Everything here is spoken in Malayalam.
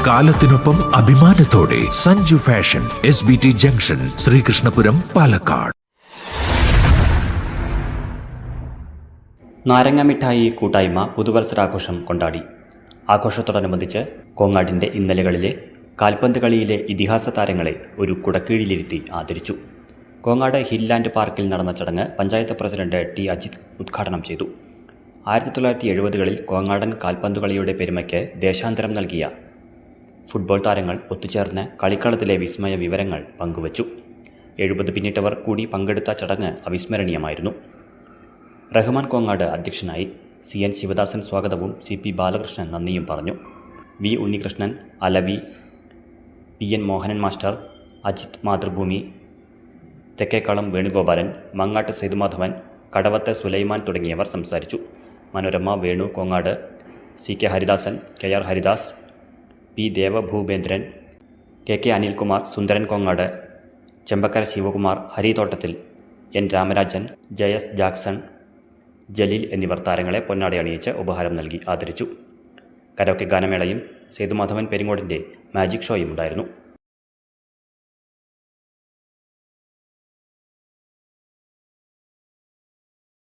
കാലത്തിനൊപ്പം അഭിമാനത്തോടെ Sanju fashion, SBT junction, Sreekrishnapuram, Palakkad. Narangamittayi കൂട്ടായ്മ പുതുവത്സരാഘോഷം കൊണ്ടാടി. ആഘോഷത്തോടനുബന്ധിച്ച് കോങ്ങാടിൻ്റെ ഇന്നലകളിലെ കാൽപന്ത് കളിയിലെ ഇതിഹാസ താരങ്ങളെ ഒരു കുടക്കീഴിലിരുത്തി ആദരിച്ചു. കോങ്ങാട് ഹിൽ ആൻഡ് പാർക്കിൽ നടന്ന ചടങ്ങ് പഞ്ചായത്ത് പ്രസിഡന്റ് T. അജിത് ഉദ്ഘാടനം ചെയ്തു. 1970കളിൽ കോങ്ങാടൻ കാൽപന്തുകളിയുടെ പെരുമയ്ക്ക് ദേശാന്തരം നൽകിയ ഫുട്ബോൾ താരങ്ങൾ ഒത്തുചേർന്ന് കളിക്കളത്തിലെ വിസ്മയ വിവരങ്ങൾ പങ്കുവച്ചു. 70 പിന്നിട്ടവർ കൂടി പങ്കെടുത്ത ചടങ്ങ് അവിസ്മരണീയമായിരുന്നു. റഹ്മാൻ കോങ്ങാട് അധ്യക്ഷനായി. CN ശിവദാസൻ സ്വാഗതവും CP ബാലകൃഷ്ണൻ നന്ദിയും പറഞ്ഞു. V. Unnikrishnan, Alavi, PN Mohanan master, Ajith Mathrubhumi, Thekkekkalam Venugopalan, Mangattu Sethumadhavan, Kadavath Sulaiman തുടങ്ങിയവർ സംസാരിച്ചു. Manorama, Venu Kongad, CK Haridasan, KR Haridas, P. Devabhupendran, KK Anilkumar, Sundaran Kongad, Chembakkara Sivakumar, ഹരിതോട്ടത്തിൽ, N. Ramarajan, JS Jackson, Jaleel എന്നിവർ താരങ്ങളെ പൊന്നാട അണിയിച്ച് ഉപഹാരം നൽകി ആദരിച്ചു. കരോക്കെ ഗാനമേളയും സേതുമാധവൻ പെരിങ്ങോടിൻ്റെ മാജിക് ഷോയും ഉണ്ടായിരുന്നു.